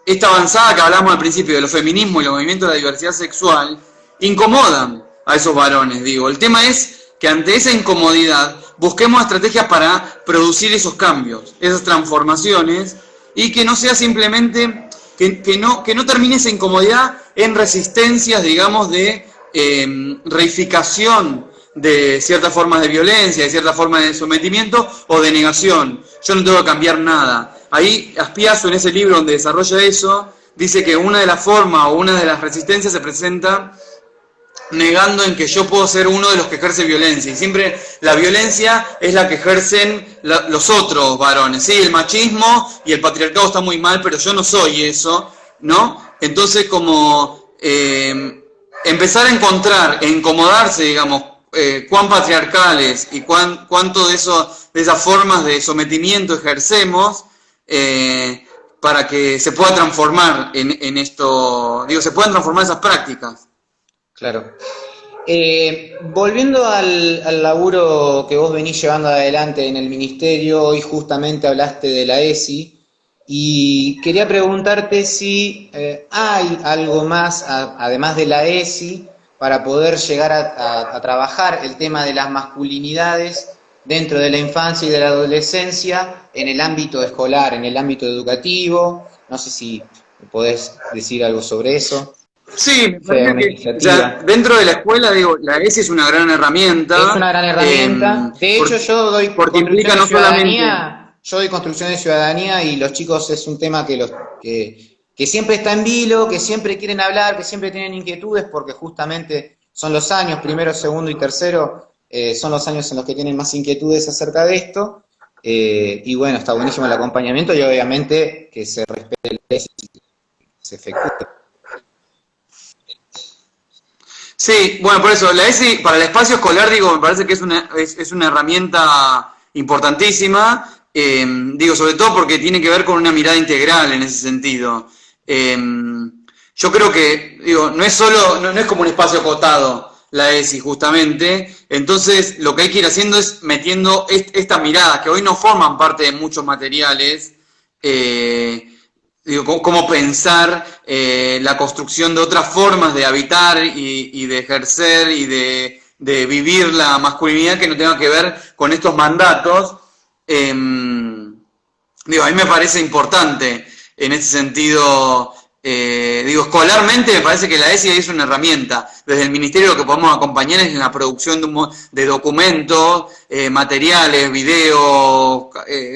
esta avanzada que hablamos al principio de los feminismos y los movimientos de la diversidad sexual incomodan a esos varones, digo, el tema es que ante esa incomodidad busquemos estrategias para producir esos cambios, esas transformaciones, y que no sea simplemente, que no termine esa incomodidad en resistencias, digamos, de reificación de ciertas formas de violencia, de ciertas formas de sometimiento o de negación. Yo no tengo que cambiar nada. Ahí Aspiazu, en ese libro donde desarrolla eso, dice que una de las formas o una de las resistencias se presenta negando en que yo puedo ser uno de los que ejerce violencia. Y siempre la violencia es la que ejercen los otros varones. ¿Sí? El machismo y el patriarcado está muy mal, pero yo no soy eso, ¿no? Entonces, como empezar a encontrar, e incomodarse, digamos, cuán patriarcales y cuánto de esas formas de sometimiento ejercemos, para que se pueda transformar en esto, digo, se puedan transformar esas prácticas. Claro. Volviendo al laburo que vos venís llevando adelante en el ministerio, hoy justamente hablaste de la ESI, y quería preguntarte si hay algo más, además de la ESI, para poder llegar a trabajar el tema de las masculinidades dentro de la infancia y de la adolescencia en el ámbito escolar, en el ámbito educativo. No sé si podés decir algo sobre eso. Sí, me parece que, o sea, dentro de la escuela, digo, la ESI es una gran herramienta. Es una gran herramienta. De hecho, yo doy porque implica no solamente... Yo doy construcción de ciudadanía y los chicos es un tema que siempre está en vilo, que siempre quieren hablar, que siempre tienen inquietudes, porque justamente son los años, primero, segundo y tercero, son los años en los que tienen más inquietudes acerca de esto. Y bueno, está buenísimo el acompañamiento y obviamente que se respete la ESI y se efectúe. Sí, bueno, por eso, la ESI para el espacio escolar, digo, me parece que es una herramienta importantísima, digo, sobre todo porque tiene que ver con una mirada integral en ese sentido. Yo creo que, digo, no es como un espacio acotado la ESI, justamente, entonces lo que hay que ir haciendo es metiendo estas miradas, que hoy no forman parte de muchos materiales, digo, cómo pensar la construcción de otras formas de habitar y de ejercer y de vivir la masculinidad que no tenga que ver con estos mandatos. Digo, a mí me parece importante en ese sentido, digo, escolarmente me parece que la ESI es una herramienta. Desde el Ministerio lo que podemos acompañar es en la producción de documentos, materiales, videos,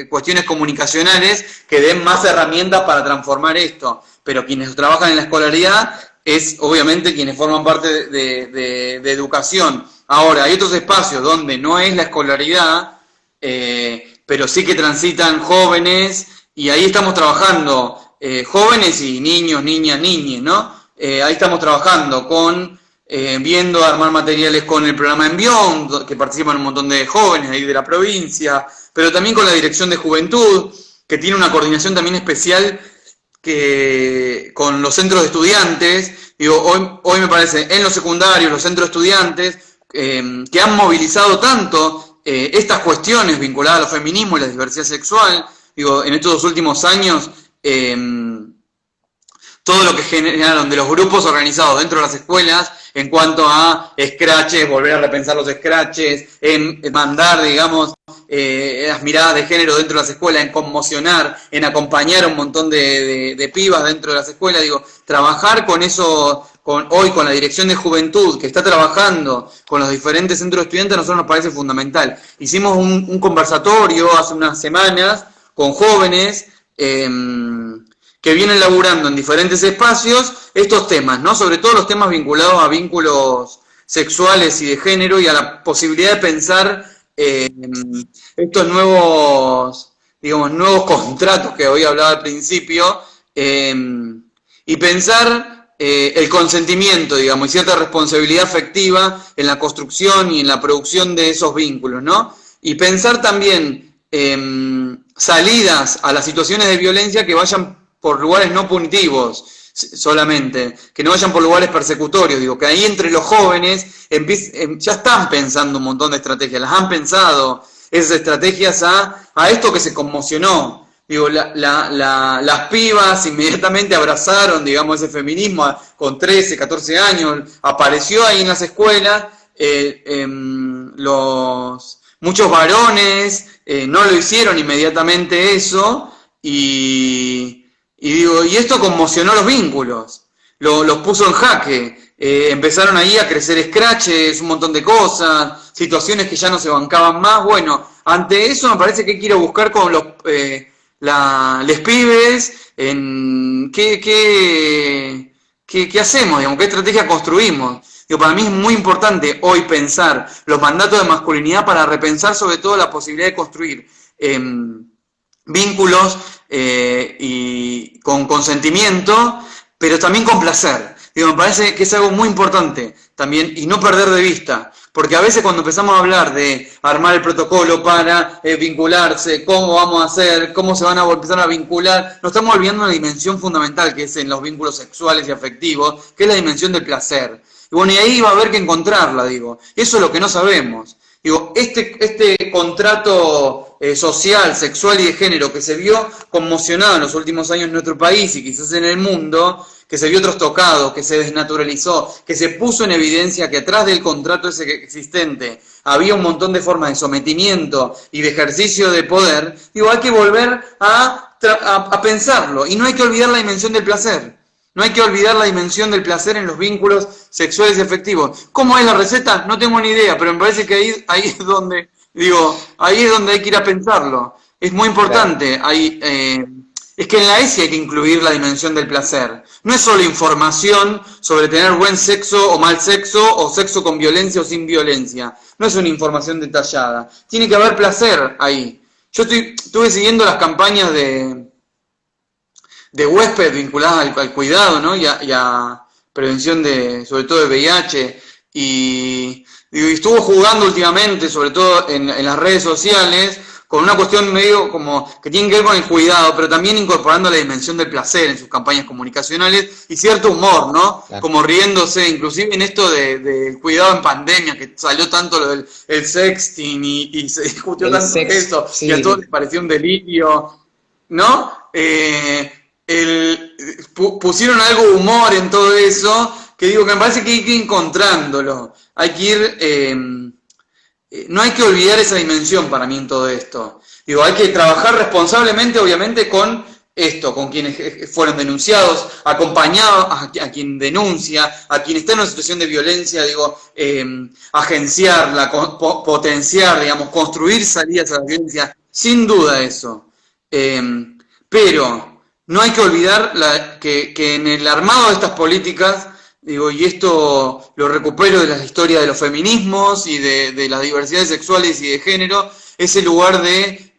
cuestiones comunicacionales que den más herramientas para transformar esto. Pero quienes trabajan en la escolaridad es obviamente quienes forman parte de educación. Ahora, hay otros espacios donde no es la escolaridad, pero sí que transitan jóvenes, y ahí estamos trabajando, jóvenes y niños, niñas, niñes, ¿no? Ahí estamos trabajando viendo armar materiales con el programa Envión, que participan un montón de jóvenes ahí de la provincia, pero también con la Dirección de Juventud, que tiene una coordinación también especial con los centros de estudiantes. Digo, hoy me parece, en los secundarios, los centros de estudiantes, que han movilizado tanto estas cuestiones vinculadas a los feminismos y la diversidad sexual. Digo, en estos últimos años, todo lo que generaron de los grupos organizados dentro de las escuelas en cuanto a scratches, volver a repensar los scratches, en mandar, digamos, las miradas de género dentro de las escuelas, en conmocionar, en acompañar a un montón de pibas dentro de las escuelas. Digo, trabajar con eso, hoy con la Dirección de Juventud, que está trabajando con los diferentes centros de estudiantes, a nosotros nos parece fundamental. Hicimos un conversatorio hace unas semanas con jóvenes que vienen laburando en diferentes espacios estos temas, ¿no? Sobre todo los temas vinculados a vínculos sexuales y de género y a la posibilidad de pensar estos nuevos, digamos, nuevos contratos que hoy hablaba al principio, y pensar el consentimiento, digamos, y cierta responsabilidad afectiva en la construcción y en la producción de esos vínculos, ¿no? Y pensar también salidas a las situaciones de violencia que vayan por lugares no punitivos solamente, que no vayan por lugares persecutorios. Digo, que ahí entre los jóvenes ya están pensando un montón de estrategias, las han pensado, esas estrategias a esto que se conmocionó. Digo, las pibas inmediatamente abrazaron, digamos, ese feminismo con 13, 14 años, apareció ahí en las escuelas, muchos varones no lo hicieron inmediatamente eso, y esto conmocionó los vínculos, los puso en jaque, empezaron ahí a crecer scratches, un montón de cosas, situaciones que ya no se bancaban más. Bueno, ante eso me parece que hay que ir a buscar con les pibes en qué hacemos, digamos, qué estrategia construimos. Digo, para mí es muy importante hoy pensar los mandatos de masculinidad para repensar sobre todo la posibilidad de construir vínculos y con consentimiento, pero también con placer. Digo, me parece que es algo muy importante también y no perder de vista, porque a veces cuando empezamos a hablar de armar el protocolo para vincularse, cómo vamos a hacer, cómo se van a empezar a vincular, nos estamos olvidando una dimensión fundamental que es en los vínculos sexuales y afectivos, que es la dimensión del placer. Y bueno, y ahí va a haber que encontrarla, digo. Eso es lo que no sabemos. Digo, este contrato social, sexual y de género que se vio conmocionado en los últimos años en nuestro país y quizás en el mundo, que se vio trastocado, que se desnaturalizó, que se puso en evidencia que atrás del contrato ese existente había un montón de formas de sometimiento y de ejercicio de poder, digo, hay que volver a pensarlo. Y no hay que olvidar la dimensión del placer. No hay que olvidar la dimensión del placer en los vínculos sexuales y afectivos. ¿Cómo es la receta? No tengo ni idea, pero me parece que ahí es donde, digo, ahí es donde hay que ir a pensarlo. Es muy importante. Claro. Es que en la ESI hay que incluir la dimensión del placer. No es solo información sobre tener buen sexo o mal sexo, o sexo con violencia o sin violencia. No es una información detallada. Tiene que haber placer ahí. Yo estuve siguiendo las campañas de huésped vinculadas al cuidado, ¿no? y a prevención sobre todo de VIH, y estuvo jugando últimamente, sobre todo en las redes sociales, con una cuestión medio como que tiene que ver con el cuidado, pero también incorporando la dimensión del placer en sus campañas comunicacionales y cierto humor, ¿no? Claro. Como riéndose, inclusive en esto del cuidado en pandemia, que salió tanto lo del sexting y se discutió tanto eso, sí. Y a todos les pareció un delirio, ¿no? Pusieron algo de humor en todo eso, que digo que me parece que hay que ir encontrándolo, hay que ir, no hay que olvidar esa dimensión para mí en todo esto. Digo, hay que trabajar responsablemente, obviamente, con esto, con quienes fueron denunciados, acompañados a quien denuncia, a quien está en una situación de violencia, digo, agenciarla, potenciar, digamos, construir salidas a la violencia, sin duda eso. Pero no hay que olvidar que en el armado de estas políticas, digo, y esto lo recupero de la historia de los feminismos y de las diversidades sexuales y de género, ese lugar de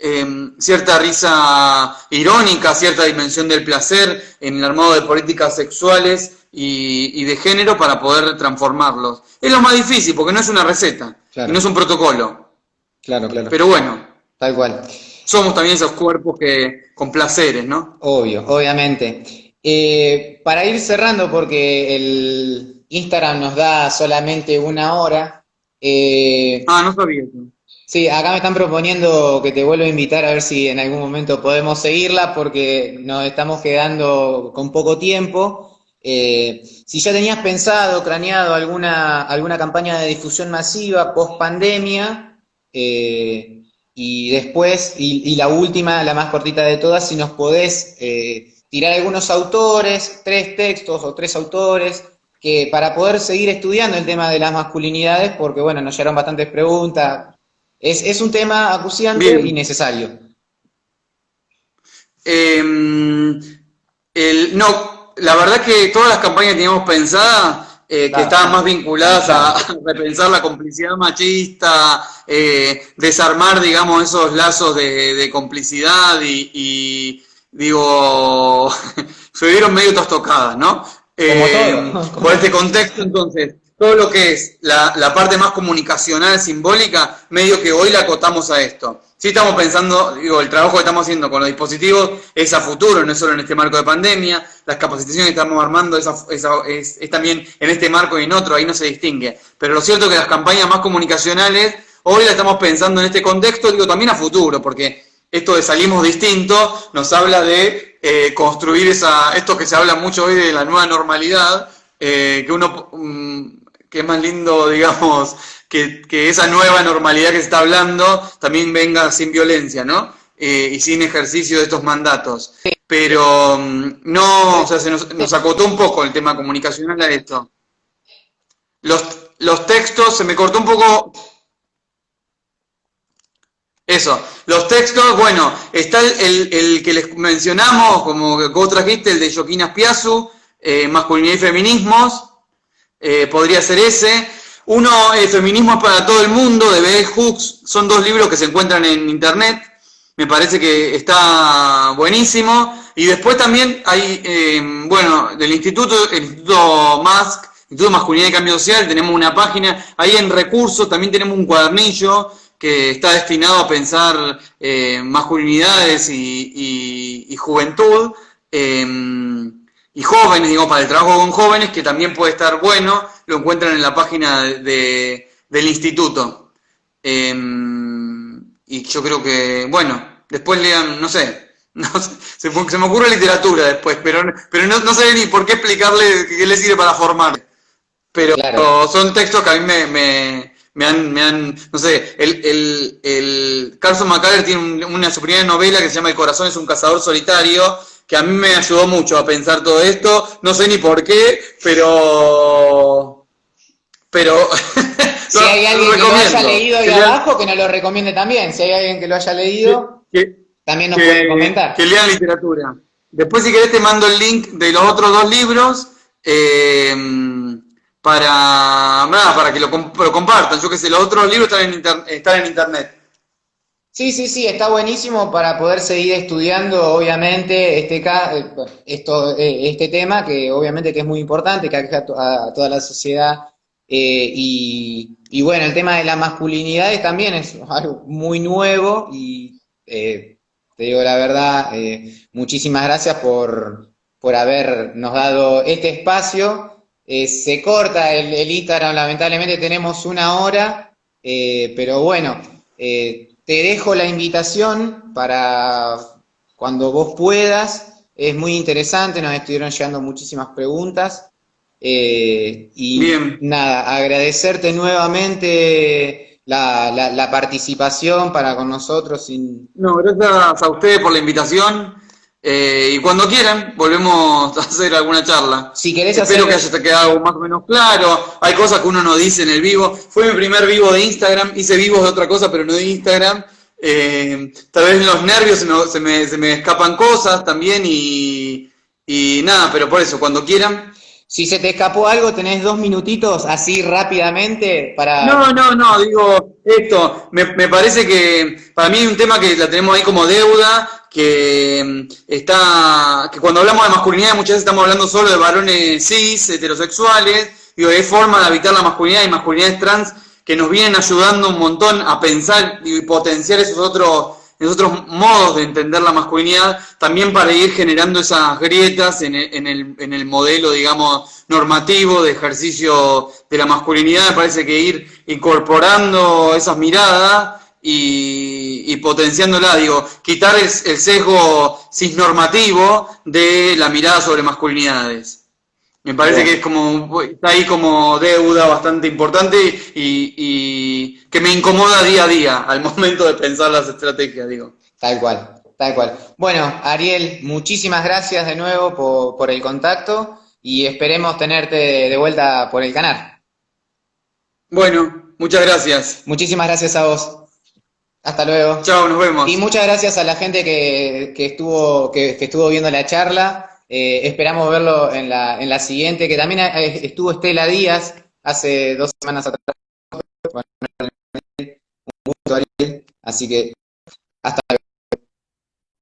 cierta risa irónica, cierta dimensión del placer en el armado de políticas sexuales y de género para poder transformarlos. Es lo más difícil porque no es una receta, claro. Y no es un protocolo. Claro. Pero bueno. Tal cual. Somos también esos cuerpos con placeres, ¿no? Obvio, obviamente. Para ir cerrando, porque el Instagram nos da solamente 1 hora. No sabía eso. Sí, acá me están proponiendo que te vuelva a invitar a ver si en algún momento podemos seguirla, porque nos estamos quedando con poco tiempo. Si ya tenías pensado, craneado alguna campaña de difusión masiva post pandemia, y después, y la última, la más cortita de todas, si nos podés tirar algunos autores, 3 textos o 3 autores, que para poder seguir estudiando el tema de las masculinidades, porque bueno, nos llegaron bastantes preguntas. Es un tema acuciante. Bien. Y necesario. No, la verdad que todas las campañas que teníamos pensadas, que estaban más vinculadas a repensar la complicidad machista, desarmar, digamos, esos lazos de complicidad y digo, se vieron medio trastocadas, ¿no? Por este contexto, entonces, todo lo que es la parte más comunicacional, simbólica, medio que hoy la acotamos a esto. Sí estamos pensando, digo, el trabajo que estamos haciendo con los dispositivos es a futuro, no es solo en este marco de pandemia, las capacitaciones que estamos armando es también en este marco y en otro, ahí no se distingue. Pero lo cierto es que las campañas más comunicacionales, hoy las estamos pensando en este contexto, digo, también a futuro, porque esto de salimos distintos nos habla de construir esto que se habla mucho hoy de la nueva normalidad, que es más lindo, digamos, que esa nueva normalidad que se está hablando también venga sin violencia, ¿no? Y sin ejercicio de estos mandatos. Pero no, o sea, se nos acotó un poco el tema comunicacional a esto. los textos, se me cortó un poco. Eso, los textos, bueno, está el que les mencionamos, como que vos trajiste, el de Joaquín Aspiazu, Masculinidad y Feminismos, podría ser ese. Uno, Feminismos para todo el mundo, de Bell Hooks, son 2 libros que se encuentran en internet, me parece que está buenísimo. Y después también hay, bueno, el Instituto MASC, Instituto Masculinidad y Cambio Social, tenemos una página, ahí en recursos también tenemos un cuadernillo que está destinado a pensar masculinidades y juventud, y jóvenes, digo, para el trabajo con jóvenes, que también puede estar bueno, lo encuentran en la página del instituto. Y yo creo que, bueno, después lean, no sé, se me ocurre literatura después, pero no sé ni por qué explicarle qué le sirve para formar. Pero claro, son textos que a mí me han, no sé, el Carson McCullers tiene su primera novela que se llama El corazón es un cazador solitario, que a mí me ayudó mucho a pensar todo esto, no sé ni por qué, pero si hay alguien que lo haya leído ahí abajo, que nos lo recomiende también. Si hay alguien que lo haya leído, también nos puede comentar. Que lean literatura. Después, si querés, te mando el link de los otros 2 libros, para que lo compartan. Yo que sé, los otros libros están en internet. Sí, está buenísimo para poder seguir estudiando, obviamente, este tema, que obviamente que es muy importante, que aqueja a toda la sociedad. Y bueno, el tema de las masculinidades también es algo muy nuevo y te digo la verdad, muchísimas gracias por habernos dado este espacio. Se corta el Instagram, lamentablemente tenemos 1 hora, pero bueno, te dejo la invitación para cuando vos puedas. Es muy interesante, nos estuvieron llegando muchísimas preguntas. Y bien, nada, agradecerte nuevamente la participación para con nosotros. No, gracias a ustedes por la invitación. Y cuando quieran, volvemos a hacer alguna charla. Si querés Espero que haya quedado más o menos claro. Hay cosas que uno no dice en el vivo. Fue mi primer vivo de Instagram. Hice vivos de otra cosa, pero no de Instagram. Tal vez en los nervios se me escapan cosas también. Y nada, pero por eso, cuando quieran. Si se te escapó algo, tenés 2 minutitos así rápidamente para... No, digo, esto, me parece que para mí hay un tema que la tenemos ahí como deuda, que cuando hablamos de masculinidad muchas veces estamos hablando solo de varones cis, heterosexuales, digo, hay formas de habitar la masculinidad y masculinidades trans que nos vienen ayudando un montón a pensar y potenciar esos otros modos de entender la masculinidad, también para ir generando esas grietas en el modelo, digamos, normativo de ejercicio de la masculinidad. Me parece que ir incorporando esas miradas y potenciándola, digo, quitar el sesgo cisnormativo de la mirada sobre masculinidades. Me parece que está ahí como deuda bastante importante y que me incomoda día a día al momento de pensar las estrategias, digo. Tal cual. Bueno, Ariel, muchísimas gracias de nuevo por el contacto y esperemos tenerte de vuelta por el canal. Bueno, muchas gracias. Muchísimas gracias a vos. Hasta luego. Chao, nos vemos. Y muchas gracias a la gente que estuvo viendo la charla. Esperamos verlo en la siguiente, que también estuvo Estela Díaz hace 2 semanas atrás. Un gusto, Ariel. Así que hasta luego.